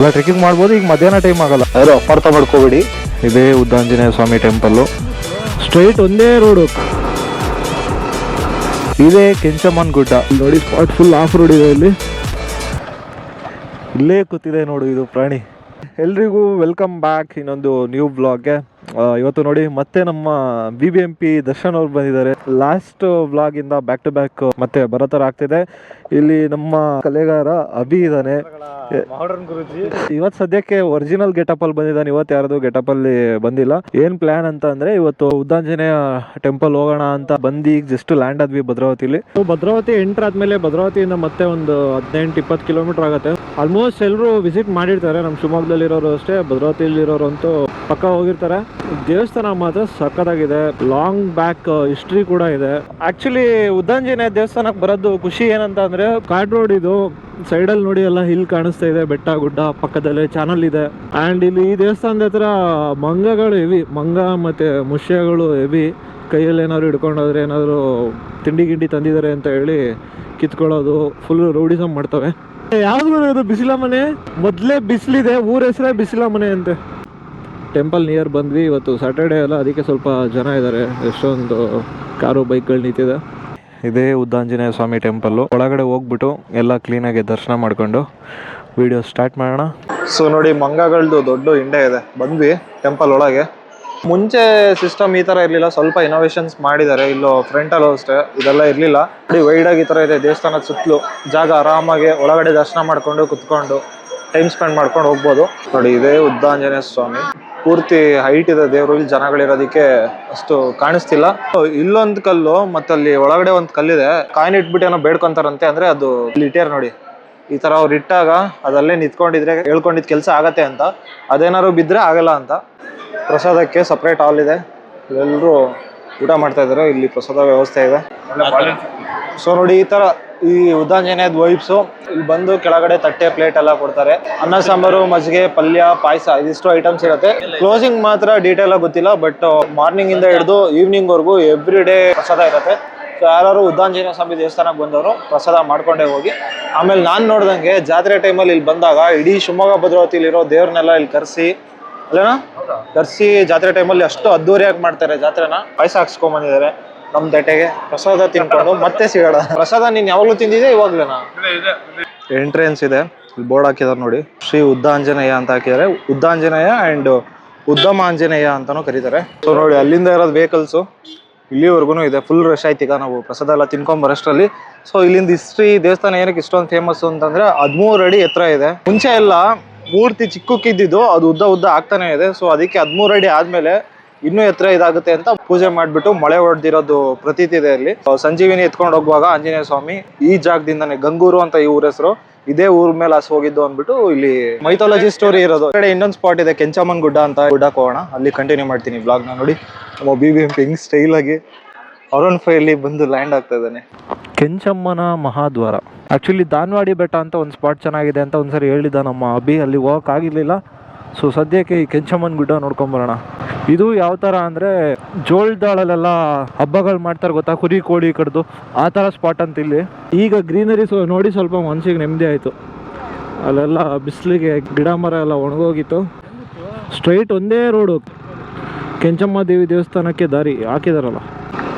ಎಲ್ಲ ಟ್ರೆಕ್ಕಿಂಗ್ ಮಾಡ್ಬೋದು. ಈಗ ಮಧ್ಯಾಹ್ನ ಟೈಮ್ ಆಗಲ್ಲ, ಯಾರು ಅಪಾರ್ಥ ಮಾಡ್ಕೋಬೇಡಿ. ಇದೇ ಉದ್ದಾಂಜನೇಯ ಸ್ವಾಮಿ ಟೆಂಪಲ್ಲು, ಸ್ಟ್ರೈಟ್ ಒಂದೇ ರೋಡು. ಇದೇ ಕೆಂಚಮ್ಮನ ಗುಡ್ಡ ನೋಡಿ, ಸ್ಪಾಟ್ ಫುಲ್ ಆಫ್ ರೋಡ್ ಇದೆ. ಇಲ್ಲೇ ಕೂತಿದೆ ನೋಡು ಇದು ಪ್ರಾಣಿ. ಎಲ್ರಿಗೂ ವೆಲ್ಕಮ್ ಬ್ಯಾಕ್ ಇನ್ನೊಂದು ನ್ಯೂ ಬ್ಲಾಗ್ಗೆ. ಇವತ್ತು ನೋಡಿ ಮತ್ತೆ ನಮ್ಮ BBMP ದರ್ಶನ್ ಅವ್ರು ಬಂದಿದ್ದಾರೆ. ಲಾಸ್ಟ್ ಬ್ಲಾಗಿಂದ ಬ್ಯಾಕ್ ಟು ಬ್ಯಾಕ್ ಮತ್ತೆ ಬರೋ ಥರ ಆಗ್ತಿದೆ. ಇಲ್ಲಿ ನಮ್ಮ ಕಲೆಗಾರ ಅಭಿ ಇದ್ದಾನೆ. ಇವತ್ತು ಸದ್ಯಕ್ಕೆ ಒರಿಜಿನಲ್ ಗೆಟಪ್ ಅಲ್ಲಿ ಬಂದಿದ್ದಾನೆ, ಇವತ್ತು ಯಾರ್ದು ಗೆಟಪ್ ಅಲ್ಲಿ ಬಂದಿಲ್ಲ. ಏನ್ ಪ್ಲಾನ್ ಅಂತ ಅಂದ್ರೆ, ಇವತ್ತು ಉದ್ದಾಂಜನೇಯ ಟೆಂಪಲ್ ಹೋಗೋಣ ಅಂತ ಬಂದು ಈಗ ಜಸ್ಟ್ ಲ್ಯಾಂಡ್ ಆದ್ವಿ ಭದ್ರಾವತಿಲಿ. ಭದ್ರಾವತಿ ಎಂಟರ್ ಆದ್ಮೇಲೆ ಭದ್ರಾವತಿಯಿಂದ ಮತ್ತೆ ಒಂದು 18-20 ಕಿಲೋಮೀಟರ್ ಆಗುತ್ತೆ. ಆಲ್ಮೋಸ್ಟ್ ಎಲ್ಲರೂ ವಿಸಿಟ್ ಮಾಡಿರ್ತಾರೆ, ನಮ್ಮ ಶಿವಮೊಗ್ಗದಲ್ಲಿ ಇರೋರು ಅಷ್ಟೇ, ಭದ್ರಾವತಿಯಲ್ಲಿ ಇರೋರು ಅಂತೂ ಪಕ್ಕ ಹೋಗಿರ್ತಾರೆ. ದೇವಸ್ಥಾನ ಮಾತ್ರ ಸಕ್ಕತ್ತಾಗಿದೆ, ಲಾಂಗ್ ಬ್ಯಾಕ್ ಹಿಸ್ಟ್ರಿ ಕೂಡ ಇದೆ. ಆಕ್ಚುಲಿ ಉದ್ದಾಂಜನೇಯ ದೇವಸ್ಥಾನಕ್ಕೆ ಬರೋದು ಖುಷಿ ಏನಂತ ಅಂದ್ರೆ, ಕಾರ್ಡ್ ರೋಡ್ ಇದು, ಸೈಡಲ್ಲಿ ನೋಡಿ ಎಲ್ಲ ಹಿಲ್ ಕಾಣಿಸ್ತಾ ಇದೆ, ಬೆಟ್ಟ ಗುಡ್ಡ, ಪಕ್ಕದಲ್ಲೇ ಚಾನಲ್ ಇದೆ. ಆ್ಯಂಡ್ ಇಲ್ಲಿ ಈ ದೇವಸ್ಥಾನದ ಹತ್ರ ಮಂಗಗಳು ಹೆವಿ, ಮಂಗ ಮತ್ತು ಮುಷ್ಯಗಳು ಹೆವಿ. ಕೈಯಲ್ಲಿ ಏನಾದ್ರು ಹಿಡ್ಕೊಂಡೋದ್ರೆ ಏನಾದರೂ ತಿಂಡಿ ಗಿಂಡಿ ತಂದಿದ್ದಾರೆ ಅಂತ ಹೇಳಿ ಕಿತ್ಕೊಳ್ಳೋದು, ಫುಲ್ ರೌಡಿಸಮ್ ಮಾಡ್ತವೆ. ಯಾವ್ದು ಇದು ಬಿಸಿಲ ಮನೆ, ಮೊದಲೇ ಬಿಸಿಲಿದೆ, ಊರ ಹೆಸರೇ ಬಿಸಿಲ ಮನೆ ಅಂತೆ. ಟೆಂಪಲ್ ನಿಯರ್ ಬಂದ್ವಿ, ಇವತ್ತು ಸ್ಯಾಟರ್ಡೇ ಅಲ್ಲ, ಅದಕ್ಕೆ ಸ್ವಲ್ಪ ಜನ ಇದ್ದಾರೆ, ಎಷ್ಟೊಂದು ಕಾರು ಬೈಕ್ಗಳು ನಿಂತಿದೆ. ಇದೇ ಉದ್ದಾಂಜನೇಯ ಸ್ವಾಮಿ ಟೆಂಪಲ್ಲು. ಒಳಗಡೆ ಹೋಗ್ಬಿಟ್ಟು ಎಲ್ಲ ಕ್ಲೀನಾಗಿ ದರ್ಶನ ಮಾಡ್ಕೊಂಡು ವಿಡಿಯೋ ಸ್ಟಾರ್ಟ್ ಮಾಡೋಣ. ಸೊ ನೋಡಿ, ಮಂಗಗಳದ್ದು ದೊಡ್ಡ ಹಿಂಡೆ ಇದೆ. ಬಂದ್ವಿ ಟೆಂಪಲ್ ಒಳಗೆ. ಮುಂಚೆ ಸಿಸ್ಟಮ್ ಈ ಥರ ಇರಲಿಲ್ಲ, ಸ್ವಲ್ಪ ಇನೋವೇಷನ್ಸ್ ಮಾಡಿದ್ದಾರೆ. ಇಲ್ಲೋ ಫ್ರಂಟಲ್ಲೂ ಅಷ್ಟೇ ಇದೆಲ್ಲ ಇರಲಿಲ್ಲ. ನೋಡಿ ವೈಡಾಗಿ ಈ ಥರ ಇದೆ ದೇವಸ್ಥಾನದ ಸುತ್ತಲೂ ಜಾಗ, ಆರಾಮಾಗಿ ಒಳಗಡೆ ದರ್ಶನ ಮಾಡಿಕೊಂಡು ಕುತ್ಕೊಂಡು ಟೈಮ್ ಸ್ಪೆಂಡ್ ಮಾಡ್ಕೊಂಡು ಹೋಗ್ಬೋದು. ನೋಡಿ ಇದೇ ಉದ್ದಾಂಜನೇಯ ಸ್ವಾಮಿ, ಪೂರ್ತಿ ಹೈಟ್ ಇದೆ ದೇವರು. ಇಲ್ಲಿ ಜನಗಳಿರೋದಕ್ಕೆ ಅಷ್ಟು ಕಾಣಿಸ್ತಿಲ್ಲ. ಇಲ್ಲೊಂದು ಕಲ್ಲು ಮತ್ತೆ ಅಲ್ಲಿ ಒಳಗಡೆ ಒಂದು ಕಲ್ಲಿದೆ, ಕಾಯಿನ್ ಇಟ್ಬಿಟ್ಟು ಏನೋ ಬೇಡ್ಕೊಂತಾರಂತೆ. ಅಂದ್ರೆ ಅದು ಇಲ್ಲಿ ಇಟ್ಟಾರ ನೋಡಿ, ಈ ತರ ಅವ್ರು ಇಟ್ಟಾಗ ಅದಲ್ಲೇ ನಿಂತ್ಕೊಂಡಿದ್ರೆ ಹೇಳ್ಕೊಂಡಿದ್ ಕೆಲಸ ಆಗತ್ತೆ ಅಂತ. ಅದೇನಾದ್ರು ಬಿದ್ರೆ ಆಗಲ್ಲ ಅಂತ. ಪ್ರಸಾದಕ್ಕೆ ಸಪ್ರೇಟ್ ಹಾಲ್ ಇದೆ, ಎಲ್ಲರೂ ಊಟ ಮಾಡ್ತಾ ಇದಾರೆ. ಇಲ್ಲಿ ಪ್ರಸಾದ ವ್ಯವಸ್ಥೆ ಇದೆ. ಸೊ ನೋಡಿ ಈ ತರ ಈ ಉದ್ದಾಂಜನೇಯದ ವೈಬ್ಸು. ಇಲ್ಲಿ ಬಂದು ಕೆಳಗಡೆ ತಟ್ಟೆ ಪ್ಲೇಟ್ ಎಲ್ಲ ಕೊಡ್ತಾರೆ. ಅನ್ನ ಸಾಂಬಾರು, ಮಜ್ಜಿಗೆ, ಪಲ್ಯ, ಪಾಯಸ, ಇದಿಷ್ಟು ಐಟಮ್ಸ್ ಇರುತ್ತೆ. ಕ್ಲೋಸಿಂಗ್ ಮಾತ್ರ ಡೀಟೇಲ್ ಆಗಿ ಗೊತ್ತಿಲ್ಲ, ಬಟ್ ಮಾರ್ನಿಂಗ್ ಇಂದ ಹಿಡಿದು ಈವ್ನಿಂಗ್ ವರ್ಗು ಎವ್ರಿ ಡೇ ಪ್ರಸಾದ ಇರುತ್ತೆ. ಸೊ ಯಾರು ಉದ್ದಾಂಜನೇಯ ಸ್ವಾಮಿ ದೇವಸ್ಥಾನಕ್ಕೆ ಬಂದವರು ಪ್ರಸಾದ ಮಾಡ್ಕೊಂಡೇ ಹೋಗಿ. ಆಮೇಲೆ ನಾನು ನೋಡ್ದಂಗೆ ಜಾತ್ರೆ ಟೈಮಲ್ಲಿ ಇಲ್ಲಿ ಬಂದಾಗ ಇಡೀ ಶಿವಮೊಗ್ಗ ಭದ್ರಾವತಿಲಿರೋ ದೇವ್ರನ್ನೆಲ್ಲ ಇಲ್ಲಿ ಅಲ್ಲೇನಾ ಕರ್ಸಿ ಜಾತ್ರೆ ಟೈಮಲ್ಲಿ ಅಷ್ಟು ಅದ್ದೂರಿಯಾಗಿ ಮಾಡ್ತಾರೆ ಜಾತ್ರೆನ. ಪಾಯಸ ಹಾಕ್ಸ್ಕೊಂಡ್ ಬಂದಿದ್ದಾರೆ ನಮ್ ತಟ್ಟೆಗೆ. ಪ್ರಸಾದ ತಿನ್ಕೊಂಡು ಮತ್ತೆ ಸಿಗೋಣ. ಪ್ರಸಾದ ನೀನ್ ಯಾವಾಗ್ಲೂ ತಿಂದಿದೆ ಇವಾಗ್ಲೇನಾ? ಎಂಟ್ರೆನ್ಸ್ ಇದೆ, ಇಲ್ಲಿ ಬೋರ್ಡ್ ಹಾಕಿದಾರೆ ನೋಡಿ, ಶ್ರೀ ಉದ್ದಾಂಜನೇಯ ಅಂತ ಹಾಕಿದ್ದಾರೆ. ಉದ್ದಾಂಜನೇಯ ಅಂಡ್ ಉದ್ದಮ ಆಂಜನೇಯ ಅಂತಾನು ಕರೀತಾರೆ. ಸೊ ನೋಡಿ ಅಲ್ಲಿಂದ ಇರೋದು ವೆಹಿಕಲ್ಸ್ ಇಲ್ಲಿವರೆಗೂ ಇದೆ. ಫುಲ್ ರಶ್ ಆಯ್ತು ಈಗ ನಾವು ಪ್ರಸಾದ ಎಲ್ಲ ತಿನ್ಕೊಂಡ್ ಬರೋಷ್ಟರಲ್ಲಿ. ಸೊ ಇಲ್ಲಿಂದ ಹಿಸ್ಟ್ರಿ, ದೇವಸ್ಥಾನ ಏನಕ್ಕೆ ಇಷ್ಟೊಂದು ಫೇಮಸ್ ಅಂತಂದ್ರೆ 13 ಅಡಿ ಎತ್ತರ ಇದೆ. ಮುಂಚೆ ಎಲ್ಲ ಮೂರ್ತಿ ಚಿಕ್ಕಕ್ಕಿದ್ದು ಅದು ಉದ್ದ ಆಗ್ತಾನೆ ಇದೆ. ಸೊ ಅದಕ್ಕೆ 13 ಅಡಿ ಆದ್ಮೇಲೆ ಇನ್ನೂ ಎತ್ತರ ಇದಾಗುತ್ತೆ ಅಂತ ಪೂಜೆ ಮಾಡ್ಬಿಟ್ಟು ಮಳೆ ಹೊಡೆದಿರೋದು ಪ್ರತೀತಿ ಇದೆ ಅಲ್ಲಿ. ಸಂಜೀವಿನಿ ಎತ್ಕೊಂಡು ಹೋಗುವಾಗ ಆಂಜನೇಯ ಸ್ವಾಮಿ ಈ ಜಾಗದಿಂದಾನೆ, ಗಂಗೂರು ಅಂತ ಈ ಊರ ಹೆಸರು, ಇದೇ ಊರ್ ಮೇಲೆ ಹಸು ಹೋಗಿದ್ದು ಅಂದ್ಬಿಟ್ಟು ಇಲ್ಲಿ ಮೈಥಾಲಜಿ ಸ್ಟೋರಿ ಇರೋದು. ಕಡೆ ಇನ್ನೊಂದು ಸ್ಪಾಟ್ ಇದೆ, ಕೆಂಚಮ್ಮನ ಗುಡ್ಡ ಅಂತ. ಗುಡ್ಡಕ್ಕೆ ಹೋಗೋಣ, ಅಲ್ಲಿ ಕಂಟಿನ್ಯೂ ಮಾಡ್ತೀನಿ ಬ್ಲಾಗ್ ನ. ನೋಡಿ ನಮ್ಮ BBMP ಹಿಂಗ್ ಸ್ಟೈಲ್ ಆಗಿ R15 ಬಂದು ಲ್ಯಾಂಡ್ ಆಗ್ತಾ ಇದ್ದಾನೆ. ಕೆಂಚಮ್ಮನ ಮಹಾದ್ವಾರ. ಆಕ್ಚುಲಿ ದಾನ್ವಾಡಿ ಬೆಟ್ಟ ಅಂತ ಒಂದು ಸ್ಪಾಟ್ ಚೆನ್ನಾಗಿದೆ ಅಂತ ಒಂದ್ಸರಿ ಹೇಳಿದ್ದ ನಮ್ಮ ಅಭಿ, ಅಲ್ಲಿ ಹೋಗಕ್ ಆಗಿರ್ಲಿಲ್ಲ. ಸೊ ಸದ್ಯಕ್ಕೆ ಈ ಕೆಂಚಮ್ಮನ ಗುಡ್ಡ ನೋಡ್ಕೊಂಬರೋಣ. ಇದು ಯಾವ ಥರ ಅಂದರೆ, ಜೋಳದಾಳಲ್ಲೆಲ್ಲ ಹಬ್ಬಗಳು ಮಾಡ್ತಾರೆ ಗೊತ್ತಾ, ಕುರಿ ಕೋಳಿ ಕಡ್ದು, ಆ ಥರ ಸ್ಪಾಟ್ ಅಂತ ಇಲ್ಲಿ. ಈಗ ಗ್ರೀನರಿ ನೋಡಿ ಸ್ವಲ್ಪ ಮನಸ್ಸಿಗೆ ನೆಮ್ಮದಿ ಆಯಿತು. ಅಲ್ಲೆಲ್ಲ ಬಿಸಿಲಿಗೆ ಗಿಡ ಮರ ಎಲ್ಲ ಒಣಗೋಗಿತ್ತು. ಸ್ಟ್ರೈಟ್ ಒಂದೇ ರೋಡು, ಕೆಂಚಮ್ಮ ದೇವಿ ದೇವಸ್ಥಾನಕ್ಕೆ ದಾರಿ ಹಾಕಿದಾರಲ್ಲ.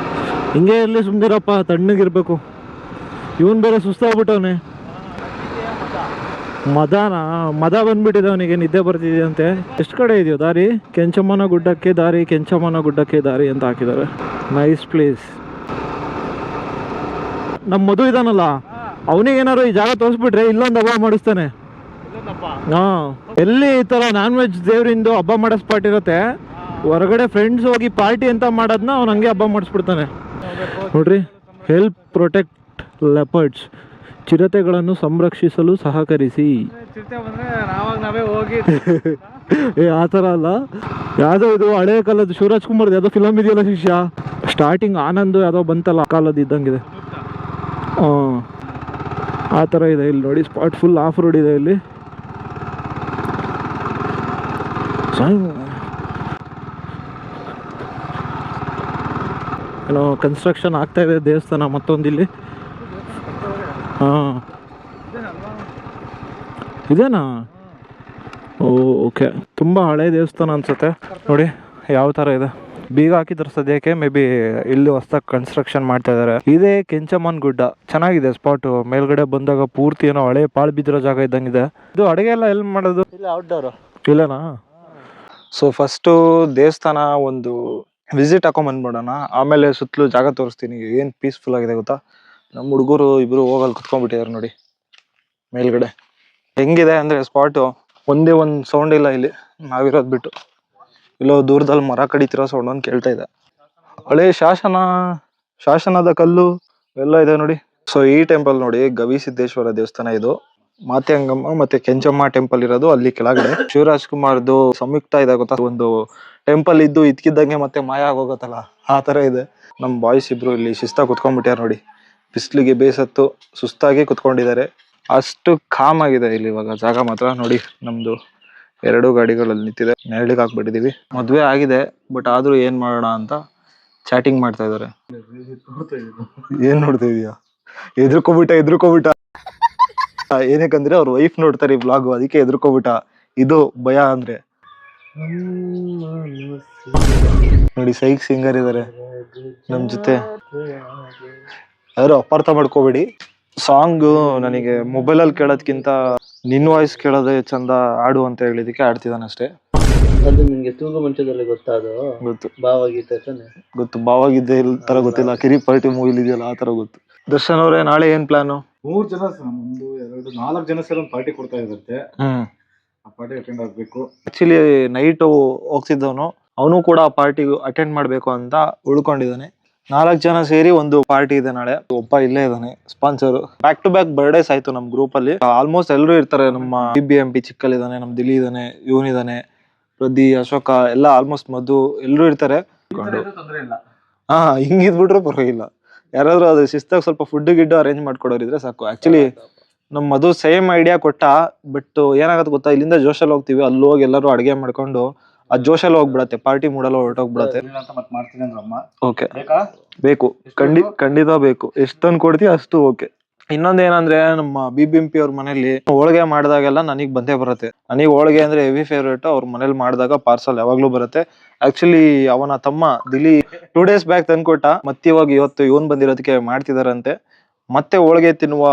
ಹಿಂಗೆ ಇರಲಿ, ಸುಮ್ಮನಿರಪ್ಪ, ತಣ್ಣಗಿರ್ಬೇಕು. ಇವನ್ ಬೇರೆ ಸುಸ್ತಾಗ್ಬಿಟ್ಟವನೆ. ಮದ ಬಂದ್ಬಿಟ್ಟಿದೆ ಅವನಿಗೆ, ನಿದ್ದೆ ಬರ್ತಿದೆ ಅಂತೆ. ಎಷ್ಟು ಕಡೆ ಇದೆಯೋ ದಾರಿ? ಕೆಂಚಮ್ಮನ ಗುಡ್ಡಕ್ಕೆ ದಾರಿ, ಕೆಂಚಮ್ಮನ ಗುಡ್ಡಕ್ಕೆ ದಾರಿ ಅಂತ ಹಾಕಿದ್ದಾರೆ. Nice place. ನಮ್ಮ ಮಧು ಇದಾನಲ್ಲ, ಅವನಿಗೆ ಏನಾರು ಈ ಜಾಗ ತೋರಿಸ್ಬಿಟ್ರೆ ಇಲ್ಲೊಂದು ಹಬ್ಬ ಮಾಡಿಸ್ತಾನೆ. ಹಾ, ಎಲ್ಲಿ ಈ ಥರ ನಾನ್ ವೆಜ್ ದೇವ್ರಿಂದು ಹಬ್ಬ ಮಾಡೋ ಸ್ಪಾಟ್ ಇರುತ್ತೆ, ಹೊರಗಡೆ ಫ್ರೆಂಡ್ಸ್ ಹೋಗಿ ಪಾರ್ಟಿ ಅಂತ ಮಾಡೋದನ್ನ ಅವ್ನು ಹಂಗೆ ಹಬ್ಬ ಮಾಡಿಸ್ಬಿಡ್ತಾನೆ. ನೋಡ್ರಿ, ಹೆಲ್ಪ್ ಪ್ರೊಟೆಕ್ಟ್ ಲೆಪರ್ಡ್ಸ್, ಚಿರತೆಗಳನ್ನು ಸಂರಕ್ಷಿಸಲು ಸಹಕರಿಸಿ. ಆ ಥರ ಅಲ್ಲ, ಯಾವುದೋ ಇದು ಹಳೆ ಕಾಲದ ಶಿವರಾಜ್ ಕುಮಾರ್ದು ಯಾವುದೋ ಫಿಲಮ್ ಇದೆಯಲ್ಲ ಶಿಷ್ಯ, ಸ್ಟಾರ್ಟಿಂಗ್ ಆನಂದ್ ಯಾವುದೋ ಬಂತಲ್ಲ, ಕಾಲದ ಇದ್ದಂಗಿದೆ. ಆ ಥರ ಇದೆ ಇಲ್ಲಿ ನೋಡಿ. ಸ್ಪಾಟ್ ಫುಲ್ ಆಫ್ ರೋಡ್ ಇದೆ ಇಲ್ಲಿ. ಏನೋ ಕನ್ಸ್ಟ್ರಕ್ಷನ್ ಆಗ್ತಾ ಇದೆ ದೇವಸ್ಥಾನ ಮತ್ತೊಂದಿಲ್ಲಿ. ಹಾಂ, ಇದೇನಾ? ಓಕೆ, ತುಂಬ ಹಳೆ ದೇವಸ್ಥಾನ ಅನಿಸುತ್ತೆ ನೋಡಿ ಯಾವ ಥರ ಇದೆ. ಬೀಗ ಹಾಕಿದ್ರು ಸದ್ಯಕ್ಕೆ, ಮೇ ಬಿ ಇಲ್ಲಿ ಹೊಸ್ದಾಗಿ ಕನ್ಸ್ಟ್ರಕ್ಷನ್ ಮಾಡ್ತಾ ಇದ್ದಾರೆ. ಇದೇ ಕೆಂಚಮ್ಮನ ಗುಡ್ಡ, ಚೆನ್ನಾಗಿದೆ ಸ್ಪಾಟು. ಮೇಲ್ಗಡೆ ಬಂದಾಗ ಪೂರ್ತಿ ಏನೋ ಹಳೆ ಪಾಳು ಬಿದ್ದಿರೋ ಜಾಗ ಇದ್ದಂಗಿದೆ. ಇದು ಅಡುಗೆ ಎಲ್ಲ ಎಲ್ಲಿ ಮಾಡೋದು? ಇಲ್ಲ ಔಟ್ಡೋರು ಇಲ್ಲನಾ? ಸೊ ಫಸ್ಟು ದೇವಸ್ಥಾನ ಒಂದು ವಿಸಿಟ್ ಹಾಕೊಂಬಂದ್ಬಿಡೋಣ, ಆಮೇಲೆ ಸುತ್ತಲೂ ಜಾಗ ತೋರಿಸ್ತೀನಿ. ಏನು ಪೀಸ್ಫುಲ್ ಆಗಿದೆ ಗೊತ್ತಾ. ನಮ್ಮ ಹುಡುಗರು ಇಬ್ಬರು ಹೋಗಲ್ಲಿ ಕುತ್ಕೊಂಡ್ಬಿಟ್ಟಿದ್ದಾರೆ ನೋಡಿ ಮೇಲ್ಗಡೆ. ಹೆಂಗಿದೆ ಅಂದರೆ ಸ್ಪಾಟು, ಒಂದೇ ಒಂದು ಸೌಂಡ್ ಇಲ್ಲ ಇಲ್ಲಿ, ನಾವಿರೋದು ಬಿಟ್ಟು. ಇಲ್ಲೋ ದೂರದಲ್ಲಿ ಮರ ಕಡಿತಿರೋ ಸೌಂಡ್ ಅಂತ ಕೇಳ್ತಾ ಇದೆ. ಹಳೆ ಶಾಸನದ ಕಲ್ಲು ಎಲ್ಲ ಇದೆ ನೋಡಿ. ಸೊ ಈ ಟೆಂಪಲ್ ನೋಡಿ, ಗವಿಸಿದ್ದೇಶ್ವರ ದೇವಸ್ಥಾನ ಇದು. ಮಾತೆಯಂಗಮ್ಮ ಮತ್ತೆ ಕೆಂಚಮ್ಮ ಟೆಂಪಲ್ ಇರೋದು ಅಲ್ಲಿ ಕೆಳಗಡೆ. ಶಿವರಾಜ್ ಕುಮಾರ್ದು ಸಂಯುಕ್ತ ಇದೆ ಗೊತ್ತಾ, ಒಂದು ಟೆಂಪಲ್ ಇದ್ದು ಇದ್ಕಿದ್ದಂಗೆ ಮತ್ತೆ ಮಾಯ ಆಗೋಗತ್ತಲ್ಲ, ಆ ತರ ಇದೆ. ನಮ್ ಬಾಯ್ಸ್ ಇಬ್ರು ಇಲ್ಲಿ ಶಿಸ್ತಾಗಿ ಕುತ್ಕೊಂಡ್ಬಿಟ್ಟಾರ ನೋಡಿ. ಬಿಸ್ಲಿಗೆ ಬೇಸತ್ತು ಸುಸ್ತಾಗಿ ಕುತ್ಕೊಂಡಿದ್ದಾರೆ. ಅಷ್ಟು ಕಾಮ್ ಆಗಿದೆ ಇಲ್ಲಿ ಇವಾಗ ಜಾಗ ಮಾತ್ರ ನೋಡಿ. ನಮ್ದು 2 ಗಾಡಿಗಳಲ್ಲಿ ನಿಂತಿದೆ, ನೆರಳಿಗೆ ಹಾಕ್ಬಿಟ್ಟಿದೀವಿ. ಮದ್ವೆ ಆಗಿದೆ, ಬಟ್ ಆದ್ರೂ ಏನ್ ಮಾಡೋಣ ಅಂತ ಚಾಟಿಂಗ್ ಮಾಡ್ತಾ ಇದಾರೆ. ಏನ್ ನೋಡ್ತಾ ಇದೀಯಾ? ಎದ್ರುಕೋಬಿಟ್ಟ. ಏನಕ್ಕಂದ್ರೆ ಅವ್ರ ವೈಫ್ ನೋಡ್ತಾರೆ ಈ ಬ್ಲಾಗ್, ಅದಕ್ಕೆ ಎದ್ರುಕೋಬಿಟ್ಟ. ಇದು ಭಯ ಅಂದ್ರೆ. ನೋಡಿ ಸೈಕ್ ಸಿಂಗರ್ ಇದಾರೆ ನಮ್ ಜೊತೆ. ಯಾರು ಅಪಾರ್ಥ ಮಾಡ್ಕೋಬೇಡಿ. ಸಾಂಗ್ ನನಗೆ ಮೊಬೈಲಲ್ಲಿ ಕೇಳೋದ್ಕಿಂತ ನಿನ್ ವಾಯ್ಸ್ ಕೇಳೋದೇ ಚಂದ, ಆಡು ಅಂತ ಹೇಳಿದಕ್ಕೆ ಆಡ್ತಿದ್ದಾನೆ ಅಷ್ಟೇ. ಅದು ನಿಮ್ಗೆ ತೂಗು ಮಂಚದಲ್ಲಿ ಗೊತ್ತಾದು? ಗೊತ್ತು, ಭಾವಗೀತೆ ತಾನೆ ಗೊತ್ತು. ಭಾವಗೀತೆ ತರ ಗೊತ್ತಿಲ್ಲ, ಕಿರಿ ಪಾರ್ಟಿ ಮೂವಿಲಿ ಇದೆಯಲ್ಲ ಆ ತರ ಗೊತ್ತು. ದರ್ಶನ್ ಅವರೇ, ನಾಳೆ ಏನ್ ಪ್ಲಾನು? 3 ಜನ, 1 2 4 ಜನ ಸೇರಿ ಒಂದು ಪಾರ್ಟಿ ಕೊಡ್ತಾ ಇರುತ್ತೆ. ಆ ಪಾರ್ಟಿ ಅಟೆಂಡ್ ಆಗ್ಬೇಕು. ಆಕ್ಚುಲಿ ನೈಟ್ ಹೋಗ್ತಿದ್ದವನು, ಅವನು ಕೂಡ ಆ ಪಾರ್ಟಿ ಅಟೆಂಡ್ ಮಾಡ್ಬೇಕು ಅಂತ ಉಳ್ಕೊಂಡಿದ್ದಾನೆ. 4 ಜನ ಸೇರಿ ಒಂದು ಪಾರ್ಟಿ ಇದೆ ನಾಳೆ. ಒಬ್ಬ ಇಲ್ಲೇ ಇದ್ದಾನೆ sponsor. Back to back birthdays ಆಯ್ತು ನಮ್ ಗ್ರೂಪ್ ಅಲ್ಲಿ. ಆಲ್ಮೋಸ್ಟ್ ಎಲ್ಲರೂ ಇರ್ತಾರೆ. ನಮ್ಮ BBMP ಚಿಕ್ಕಲ್ ಇದಾನೆ, ನಮ್ ದಿಲ್ಲಿ ಇದಾನೆ, ಇವನ್ ಇದಾನೆ, ಪ್ರದಿ, ಅಶೋಕ ಎಲ್ಲ ಆಲ್ಮೋಸ್ಟ್ ಮಧು ಎಲ್ಲರೂ ಇರ್ತಾರೆ. ಹಾ, ಹಿಂಗಿದ್ಬಿಟ್ರು ಪರವಾಗಿಲ್ಲ. ಯಾರಾದ್ರೂ ಅದು ಶಿಸ್ತಾಗಿ ಸ್ವಲ್ಪ ಫುಡ್ ಗಿಡ್ ಅರೇಂಜ್ ಮಾಡ್ಕೊಡೋರಿದ್ರೆ ಸಾಕು. ಆಕ್ಚುಲಿ ನಮ್ ಮಧು ಸೇಮ್ ಐಡಿಯಾ ಕೊಟ್ಟ, ಬಟ್ ಏನಾಗತ್ತೆ ಗೊತ್ತಾ, ಇಲ್ಲಿಂದ ಜೋಶಲ್ಲಿ ಹೋಗ್ತೀವಿ, ಅಲ್ಲಿ ಹೋಗಿ ಎಲ್ಲರೂ ಅಡಿಗೆ ಮಾಡ್ಕೊಂಡು ಆ ಜೋಶಲ್ಲಿ ಹೋಗ್ಬಿಡತ್ತೆ, ಪಾರ್ಟಿ ಮೂಡಲ್ಲ ಹೊರಟೋಗ್ಬಿಡತ್ತೆ. ಓಕೆ, ಬೇಕು, ಖಂಡಿತ ಬೇಕು. ಎಷ್ಟು ತಂದು ಕೊಡ್ತೀವಿ ಅಷ್ಟು ಓಕೆ. ಇನ್ನೊಂದೇನಂದ್ರೆ, ನಮ್ಮ BBMP ಅವ್ರ ಮನೇಲಿ ಹೋಳಿಗೆ ಮಾಡಿದಾಗೆಲ್ಲ ನನಗ್ ಬಂದೇ ಬರುತ್ತೆ. ನನಗೆ ಹೋಳಿಗೆ ಅಂದ್ರೆ ಹೆವಿ ಫೇವ್ರೇಟ್. ಅವ್ರ ಮನೇಲಿ ಮಾಡಿದಾಗ ಪಾರ್ಸಲ್ ಯಾವಾಗ್ಲೂ ಬರುತ್ತೆ. ಆಕ್ಚುಲಿ ಅವನ ತಮ್ಮ ದಿಲ್ಲಿ 2 days ಬ್ಯಾಕ್ ತಂದ್ಕೊಟ್ಟ. ಮತ್ತೆ ಇವಾಗ ಇವತ್ತು ಇವನ್ ಬಂದಿರೋದಕ್ಕೆ ಮಾಡ್ತಿದಾರಂತೆ. ಮತ್ತೆ ಹೋಳಿಗೆ ತಿನ್ನುವ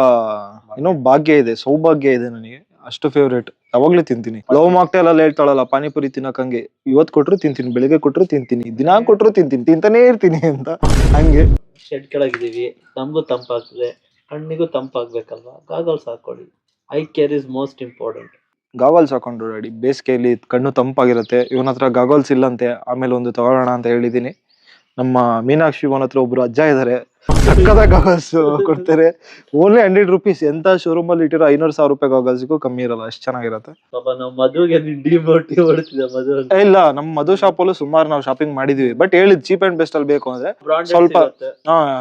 ಏನೋ ಭಾಗ್ಯ ಇದೆ, ಸೌಭಾಗ್ಯ ಇದೆ ನನಗೆ. ಅಷ್ಟು ಫೇವ್ರೇಟ್, ಯಾವಾಗ್ಲೂ ತಿಂತೀನಿ. ಲವ್ ಮಾಕ್ಟೇಲ್ ಅಲ್ಲಿ ಹೇಳ್ತಾಳಲ್ಲ, ಪಾನಿಪುರಿ ತಿನ್ನಕಂಗೆ, ಇವತ್ ಕೊಟ್ರು ತಿಂತೀನಿ, ಬೆಳಿಗ್ಗೆ ಕೊಟ್ರು ತಿಂತೀನಿ, ದಿನಾ ಕೊಟ್ರು ತಿಂತೀನಿ, ತಿಂತಾನೇ ಇರ್ತೀನಿ ಅಂತ. ಹಂಗೆ ಶೆಡ್ ಕೆಳಗಿದೀವಿ, ನಮಗೂ ತಂಪಾಗ್ತದೆ, ಕಣ್ಣಿಗೂ ತಂಪಾಗ್ಬೇಕಲ್ವಾ. ಗಾಗಲ್ಸ್ ಹಾಕೊಳ್ಳಿ. I care is most important. Goggles ಹಾಕೊಂಡು ರೆಡಿ. ಬೇಸಿಗೆಯಲ್ಲಿ ಕಣ್ಣು ತಂಪಾಗಿರುತ್ತೆ. ಇವನ ಹತ್ರ ಗಾಗಲ್ಸ್ ಇಲ್ಲಂತೆ, ಆಮೇಲೆ ಒಂದು ತಗೊಳ್ಳೋಣ ಅಂತ ಹೇಳಿದೀನಿ. ನಮ್ಮ ಮೀನಾಕ್ಷಿ ಅವನ ಹತ್ರ ಒಬ್ರು ಅಜ್ಜ ಇದಾರೆ, ಸಕ್ಕದ ಗಾಗಲ್ಸ್ ಕೊಡ್ತಾರೆ. Only 100 rupees. ಎಂತ ಶೋರೂಮ್ ಅಲ್ಲಿ ಇಟ್ಟಿರೋ 500,000 ರೂಪಾಯಿ ಗಾಗಲ್ಸ್ಗೂ ಕಮ್ಮಿ ಇರಲ್ಲ, ಅಷ್ಟು ಚೆನ್ನಾಗಿರುತ್ತೆ. ನಾವು ಮದುವೆಗೆ ಡಿಮೋಟಿವ್ ಹೊಡ್ತಿದ್ದೆ ಮದುವೆ. ಇಲ್ಲ, ನಮ್ಮ ಮಧು ಶಾಪ್ ಅಲ್ಲೂ ಸುಮಾರು ನಾವು ಶಾಪಿಂಗ್ ಮಾಡಿದೀವಿ. ಬಟ್ ಹೇಳಿದ್ ಚೀಪ್ ಅಂಡ್ ಬೆಸ್ಟ್ ಅಲ್ಲಿ ಬೇಕು ಅಂದ್ರೆ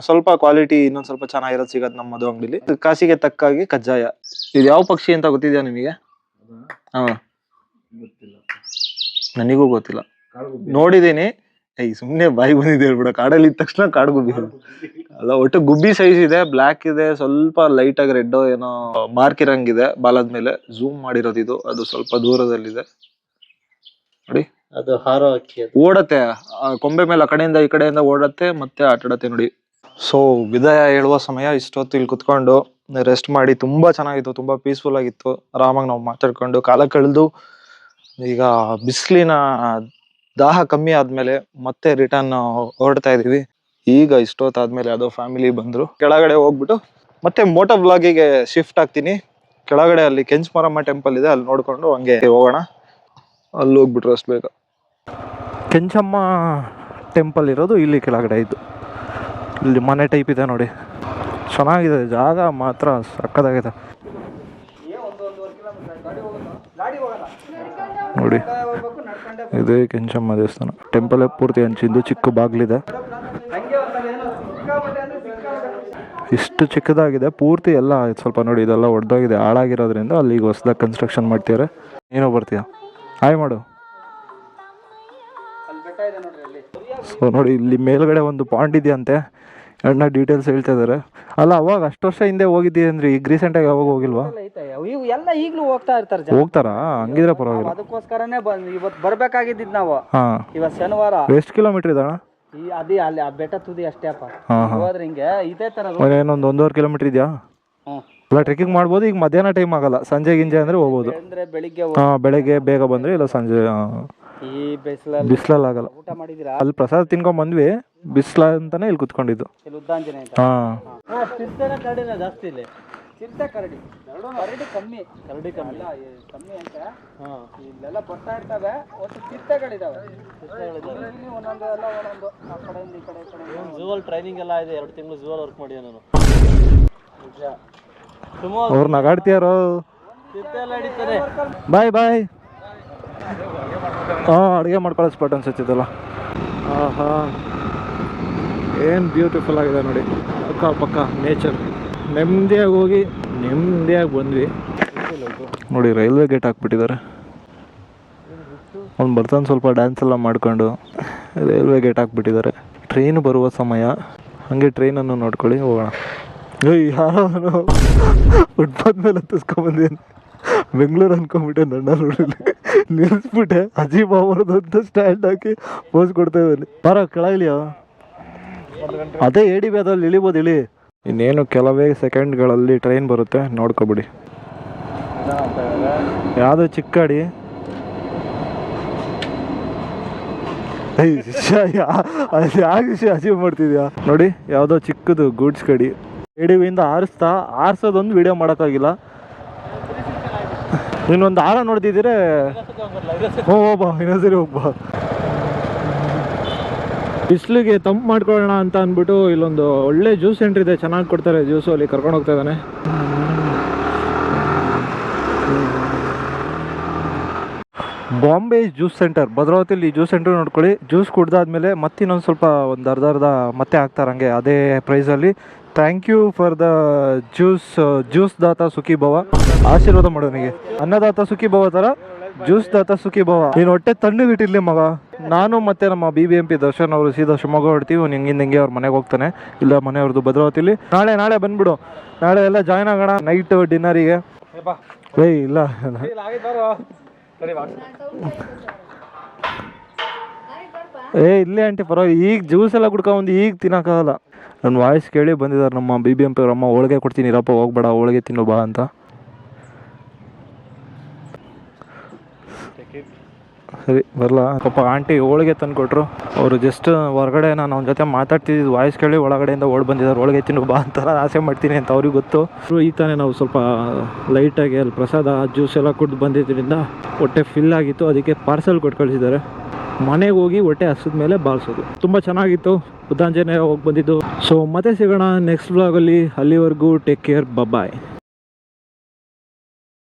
ಸ್ವಲ್ಪ ಕ್ವಾಲಿಟಿ ಇನ್ನೊಂದ್ ಸ್ವಲ್ಪ ಚೆನ್ನಾಗಿರೋದು ಸಿಗತ್ತೆ ನಮ್ಮ ಮಧು ಅಂಗಡಿಲಿ. ಕಾಸಿಗೆ ತಕ್ಕಾಗಿ ಕಜ್ಜಾಯ. ಇದು ಯಾವ ಪಕ್ಷಿ ಅಂತ ಗೊತ್ತಿದ್ಯಾ ನಿಮಗೆ? ಹಾ, ನನಗೂ ಗೊತ್ತಿಲ್ಲ. ನೋಡಿದೀನಿ. ಸುಮ್ನೆ ಬಾಯಿ ಬಂದಿದೆ ಹೇಳ್ಬಿಡ. ಕಾಡಲ್ಲಿ ಇದ್ದ ತಕ್ಷಣ ಕಾಡು ಗುಬ್ಬಿ ಅಲ್ಲ, ಒಟ್ಟು ಗುಬ್ಬಿ ಸೈಜ್ ಇದೆ, ಬ್ಲಾಕ್ ಇದೆ, ಸ್ವಲ್ಪ ಲೈಟ್ ಆಗಿ ರೆಡ್ ಏನೋ ಮಾರ್ಕ್ ಇರಂಗಿದೆ ಬಾಲದ ಮೇಲೆ. ಝೂಮ್ ಮಾಡಿರೋದು ಇದು, ಅದು ಸ್ವಲ್ಪ ದೂರದಲ್ಲಿದೆ ನೋಡಿ. ಅದು ಹಾರೋ ಅಕ್ಕಿ, ಓಡತ್ತೆ ಕೊಂಬೆ ಮೇಲೆ, ಆ ಕಡೆಯಿಂದ ಈ ಕಡೆಯಿಂದ ಓಡತ್ತೆ, ಮತ್ತೆ ಆಟಾಡತ್ತೆ ನೋಡಿ. ಸೊ ವಿದಾಯ ಹೇಳುವ ಸಮಯ. ಇಷ್ಟೊತ್ತು ಇಲ್ಲಿ ಕುತ್ಕೊಂಡು ರೆಸ್ಟ್ ಮಾಡಿ, ತುಂಬಾ ಚೆನ್ನಾಗಿತ್ತು, ತುಂಬಾ ಪೀಸ್ಫುಲ್ ಆಗಿತ್ತು. ಆರಾಮಾಗಿ ನಾವು ಮಾತಾಡ್ಕೊಂಡು ಕಾಲ ಕಳೆದು, ಈಗ ಬಿಸಿಲಿನ ದಾಹ ಕಮ್ಮಿ ಆದ್ಮೇಲೆ ಮತ್ತೆ ರಿಟರ್ನ್ ಹೊರಡ್ತಾ ಇದೀವಿ. ಈಗ ಇಷ್ಟೊತ್ತಾದ್ಮೇಲೆ ಯಾವುದೋ ಫ್ಯಾಮಿಲಿ ಬಂದ್ರು. ಕೆಳಗಡೆ ಹೋಗ್ಬಿಟ್ಟು ಮತ್ತೆ ಮೋಟೋ ಬ್ಲಾಗಿಗೆ ಶಿಫ್ಟ್ ಆಗ್ತೀನಿ. ಕೆಳಗಡೆ ಅಲ್ಲಿ ಕೆಂಚಮಾರಮ್ಮ ಟೆಂಪಲ್ ಇದೆ, ಅಲ್ಲಿ ನೋಡ್ಕೊಂಡು ಹಂಗೆ ಹೋಗೋಣ. ಅಲ್ಲಿ ಹೋಗ್ಬಿಟ್ರು ಅಷ್ಟು ಬೇಗ. ಕೆಂಚಮ್ಮ ಟೆಂಪಲ್ ಇರೋದು ಇಲ್ಲಿ ಕೆಳಗಡೆ ಇದ್ದು. ಇಲ್ಲಿ ಮನೆ ಟೈಪ್ ಇದೆ ನೋಡಿ, ಚೆನ್ನಾಗಿದೆ ಜಾಗ ಮಾತ್ರ, ಸಕ್ಕದಾಗಿದೆ ನೋಡಿ. ಇದೇ ಕೆಂಚಮ್ಮ ದೇವಸ್ಥಾನ. ಟೆಂಪಲ್ ಪೂರ್ತಿ ಹಂಚಿದ್ದು, ಚಿಕ್ಕ ಬಾಗ್ಲಿದೆ. ಇಷ್ಟು ಚಿಕ್ಕದಾಗಿದೆ ಪೂರ್ತಿ ಎಲ್ಲ. ಸ್ವಲ್ಪ ನೋಡಿ, ಇದೆಲ್ಲ ಒಡೆದೋಗಿದೆ, ಹಾಳಾಗಿರೋದ್ರಿಂದ ಅಲ್ಲಿ ಈಗ ಹೊಸದಾಗಿ ಕನ್ಸ್ಟ್ರಕ್ಷನ್ ಮಾಡ್ತಿದ್ದಾರೆ. ಏನೋ ಬರ್ತೀಯಾ? ಹಾಯ್ ಮಾಡು. ಸೊ ನೋಡಿ, ಇಲ್ಲಿ ಮೇಲ್ಗಡೆ ಒಂದು ಪಾಂಡ್ ಇದೆಯಂತೆ. ಅಣ್ಣ ಡೀಟೇಲ್ಸ್ ಹೇಳ್ತಾ ಇದ್ದಾರೆ. ಅಲ್ಲ ಅವಾಗ ಅಷ್ಟು ವರ್ಷ ಹಿಂದೆ ಹೋಗಿದ್ದೀವಿ ಅಂದ್ರೆ ಈಗ ರೀಸೆಂಟಾಗಿ ಯಾವಾಗ ಹೋಗಿಲ್ವಾ? ಇವು ಎಲ್ಲ ಈಗಲೂ ಹೋಗ್ತಾ ಇರ್ತಾರೆ ಜನ. ಹೋಗ್ತಾರಾ? ಹಂಗಿದ್ರೆ ಪರವಾಗಿಲ್ಲ. ಅದಕ್ಕೋಸ್ಕರನೇ ಇವತ್ತು ಬರ್ಬೇಕಾಗಿದ್ದು ನಾವು. ಹಾಂ, ಇವತ್ತು ಶನಿವಾರ. ಎಷ್ಟು ಕಿಲೋಮೀಟ್ರ್ ಇದಣ್ಣ? ಅದೇ ಅಲ್ಲಿ ಆ ಬೆಟ್ಟ ತುದಿ ಅಷ್ಟೇ ಅಪ್ಪ. ಹೋದ್ರೆ ಹಿಂಗೆ ಇದೇ ತರ ಏನೊಂದು 1.5 ಕಿಲೋಮೀಟ್ರ್ ಇದೆಯಾ? ಅಲ್ಲ ಟ್ರೆಕ್ಕಿಂಗ್ ಮಾಡ್ಬೋದು. ಈಗ ಮಧ್ಯಾಹ್ನ ಟೈಮ್ ಆಗಲ್ಲ, ಸಂಜೆ ಗಿಂಜೆ ಅಂದರೆ ಹೋಗ್ಬೋದು. ಅಂದ್ರೆ ಬೆಳಿಗ್ಗೆ ಬೆಳಗ್ಗೆ ಬೇಗ ಬಂದರೆ ಇಲ್ಲ ಸಂಜೆ. ಈ ಬಿಸಿಲಲ್ಲಿ ಆಗಲ್ಲ. ಊಟ ಮಾಡಿದಿರಾ? ಅಲ್ಲಿ ಪ್ರಸಾದ ತಿನ್ಕೊಂಡ್ ಬಂದ್ವಿ, ಬಿಸಿಲ ಅಂತಾನೆ ಇಲ್ಲಿ ಕುತ್ಕೊಂಡಿದ್ದು. ಉದ್ದಾಂಜನೆ ಹಾಂ, ಕರಡಿನ ಜಾಸ್ತಿ ಇಲ್ಲಿ. ಚಿರತೆ ಕರಡಿ ಕಮ್ಮಿ. ಕರಡಿ ಕಮ್ಮಿ ಅಂತ ಇಲ್ಲೆಲ್ಲ ಬರ್ತಾ ಇರ್ತವೆ. ಒಟ್ಟು ಚಿರತೆಗಳಿದಾವೆ. ಒಂದೊಂದು ಎಲ್ಲ ಒಂದೊಂದು ಆ ಕಡೆಯಿಂದ ಈ ಕಡೆ ಝೂವಲ್ ಟ್ರೈನಿಂಗ್ ಎಲ್ಲ ಇದೆ. 2 ತಿಂಗಳು ಝೂವಲ್ ವರ್ಕ್ ಮಾಡಿದೆ ನಾನು. ಅವ್ರು ನಗಾಡ್ತೀಯಾರೋ? ಚಿರತೆ ಎಲ್ಲ ಹಿಡಿತಾರೆ. ಬಾಯ್ ಬಾಯ್. ಹಾಂ, ಅಡುಗೆ ಮಾಡ್ಕೊಳ್ಳೋ ಸ್ಪಾಟ್ ಅನ್ಸುತ್ತಿದ್ದಲ್ಲ. ಆಹಾ, ಏನು ಬ್ಯೂಟಿಫುಲ್ ಆಗಿದೆ ನೋಡಿ. ಅಕ್ಕಪಕ್ಕ ನೇಚರ್. ನೆಮ್ಮದಿಯಾಗಿ ಹೋಗಿ ನೆಮ್ಮದಿಯಾಗಿ ಬಂದ್ವಿ ನೋಡಿ. ರೈಲ್ವೆ ಗೇಟ್ ಹಾಕ್ಬಿಟ್ಟಿದ್ದಾರೆ. ಅವ್ನು ಬರ್ತಾನೆ ಸ್ವಲ್ಪ ಡ್ಯಾನ್ಸ್ ಎಲ್ಲ ಮಾಡ್ಕೊಂಡು ರೈಲ್ವೆ ಗೇಟ್ ಹಾಕ್ಬಿಟ್ಟಿದ್ದಾರೆ. ಟ್ರೈನ್ ಬರುವ ಸಮಯ, ಹಾಗೆ ಟ್ರೈನನ್ನು ನೋಡ್ಕೊಳ್ಳಿ ಹೋಗೋಣ. ಯಾರೋ ಫುಟ್ಪಾತ್ ಮೇಲೆ ಹತ್ತಿಸ್ಕೊಂಬಂದೇನು, ಬೆಂಗಳೂರು ಅನ್ಕೊಂಬಿಟ್ಟೆ. ನನ್ನ ರೋಡಲ್ಲಿ ನಿಲ್ಲಿಸ್ಬಿಟ್ಟೆ. ಅಜೀಬ್ ಅವ್ರದ್ದು ಸ್ಟ್ಯಾಂಡ್ ಹಾಕಿ ಪೋಸ್ ಕೊಡ್ತಾ ಇದ್ದಾನೆ. ಬರೋ ಕೆಳಗಿಲಿಯೋ? ಅದೇ ADB ಅದ್ರಲ್ಲಿ ಇಳಿಬೋದು, ಇಳಿ. ಇನ್ನೇನು ಕೆಲವೇ ಸೆಕೆಂಡ್ಗಳಲ್ಲಿ ಟ್ರೈನ್ ಬರುತ್ತೆ, ನೋಡ್ಕೊಬಿಡಿ. ಯಾವುದೋ ಚಿಕ್ಕ ಗಾಡಿ. ಯಾಕೆ ವಿಷಯ ಅಚೀವ್ ಮಾಡ್ತಿದ್ಯಾ ನೋಡಿ. ಯಾವುದೋ ಚಿಕ್ಕದು ಗೂಡ್ಸ್ ಗಾಡಿ. ADBಯಿಂದ ಆರಿಸೋದೊಂದು ವಿಡಿಯೋ ಮಾಡೋಕ್ಕಾಗಿಲ್ಲ. ಇನ್ನೊಂದು ಆರ ನೋಡ್ತಿದ್ದೀರ. ಹೋಗ್ಬಾ, ಇನ್ನೊಂದ್ಸರಿ ಹೋಗ್ಬಾ. ಬಿಸಿಲಿಗೆ ತಂಪು ಮಾಡ್ಕೊಳ್ಳೋಣ ಅಂತ ಅಂದ್ಬಿಟ್ಟು ಇಲ್ಲೊಂದು ಒಳ್ಳೆ ಜ್ಯೂಸ್ ಸೆಂಟ್ರ್ ಇದೆ, ಚೆನ್ನಾಗಿ ಕೊಡ್ತಾರೆ ಜ್ಯೂಸು. ಅಲ್ಲಿ ಕರ್ಕೊಂಡು ಹೋಗ್ತಾ ಇದ್ದಾನೆ. ಬಾಂಬೆ ಜ್ಯೂಸ್ ಸೆಂಟರ್ ಭದ್ರಾವತಿಯಲ್ಲಿ. ಜ್ಯೂಸ್ ಸೆಂಟರ್ ನೋಡ್ಕೊಳ್ಳಿ. ಜ್ಯೂಸ್ ಕುಡ್ದಾದ್ಮೇಲೆ ಮತ್ತೆ ಇನ್ನೊಂದು ಸ್ವಲ್ಪ ಒಂದು ಅರ್ಧ ಮತ್ತೆ ಹಾಕ್ತಾರೆ ಹಂಗೆ ಅದೇ ಪ್ರೈಸಲ್ಲಿ. Thank you for the juice ದಾತ ಸುಖಿ ಭವ. ಆಶೀರ್ವಾದ ಮಾಡೋನಿಗೆ ಅನ್ನದಾತ ಸುಖಿ ಭವ ಥರ ಜ್ಯೂಸ್ ದಾತ ಸುಖಿ ಭವ. ನೀನು ಹೊಟ್ಟೆ ತಣ್ಣಗಿಟ್ಟಿರ್ಲಿ ಮಗ. ನಾನು ಮತ್ತೆ ನಮ್ಮ BBMP ದರ್ಶನ್ ಅವರು ಸೀದಾ ಶಿವಮೊಗ್ಗ ಹೊಡ್ತೀವಿ. ಹಿಂಗೆ ಅವ್ರ ಮನೆಗೆ ಹೋಗ್ತಾನೆ. ಇಲ್ಲ ಮನೆಯವ್ರದ್ದು ಭದ್ರಾವತಿಲಿ. ನಾಳೆ ಬಂದ್ಬಿಡು. ನಾಳೆ ಎಲ್ಲ ಜಾಯ್ನ್ ಆಗೋಣ ನೈಟ್ ಡಿನ್ನರಿಗೆ. ಇಲ್ಲ ಇಲ್ಲೇ ಆಂಟಿ ಪರವಾಗಿ. ಈಗ ಜ್ಯೂಸ್ ಎಲ್ಲ ಕುಡ್ಕೊಂಬಂದು ಈಗ ತಿನ್ನೋಕ್ಕಾಗಲ್ಲ. ನನ್ನ ವಾಯ್ಸ್ ಕೇಳಿ ಬಂದಿದ್ದಾರೆ ನಮ್ಮ BBMP ಅವ್ರ ಅಮ್ಮ. ಹೋಳಿಗೆ ಕೊಡ್ತೀನಿ ಇರಪ್ಪ, ಹೋಗ್ಬೇಡ ಹೋಳಿಗೆ ತಿನ್ನು ಬಾ ಅಂತ. ಸರಿ ಬರಲ್ಲ ಪಾಪ. ಆಂಟಿ ಹೋಳಿಗೆ ತಂದು ಕೊಟ್ಟರು. ಅವರು ಜಸ್ಟ್ ಹೊರಗಡೆ ನಾನು ಅವ್ನ ಜೊತೆ ಮಾತಾಡ್ತಿದ್ದು ವಾಯ್ಸ್ ಕೇಳಿ ಒಳಗಡೆಯಿಂದ ಓಡಿ ಬಂದಿದ್ದಾರೆ. ಹೋಳಿಗೆ ತಿನ್ನು ಬಾ ಅಂತ ಆಸೆ ಮಾಡ್ತೀನಿ ಅಂತ ಅವ್ರಿಗೆ ಗೊತ್ತು. ಈಗ ತಾನೇ ನಾವು ಸ್ವಲ್ಪ ಲೈಟಾಗಿ ಅಲ್ಲಿ ಪ್ರಸಾದ ಜ್ಯೂಸ್ ಎಲ್ಲ ಕುಡ್ದು ಬಂದಿದ್ದರಿಂದ ಹೊಟ್ಟೆ ಫಿಲ್ ಆಗಿತ್ತು. ಅದಕ್ಕೆ ಪಾರ್ಸೆಲ್ ಕೊಟ್ಟು ಕಳಿಸಿದ್ದಾರೆ. ಮನೆಗೆ ಹೋಗಿ ಹೊಟ್ಟೆ ಹಸಿದ ಮೇಲೆ ಬಾರಿಸೋದು. ತುಂಬ ಚೆನ್ನಾಗಿತ್ತು. ಬುದ್ಧಾಂಜನೇಯ ಹೋಗಿ ಬಂದಿದ್ದು. ಸೊ ಮತ್ತೆ ಸಿಗೋಣ ನೆಕ್ಸ್ಟ್ ವ್ಲಾಗಲ್ಲಿ. ಅಲ್ಲಿವರೆಗೂ ಟೇಕ್ ಕೇರ್, ಬಾಯ್.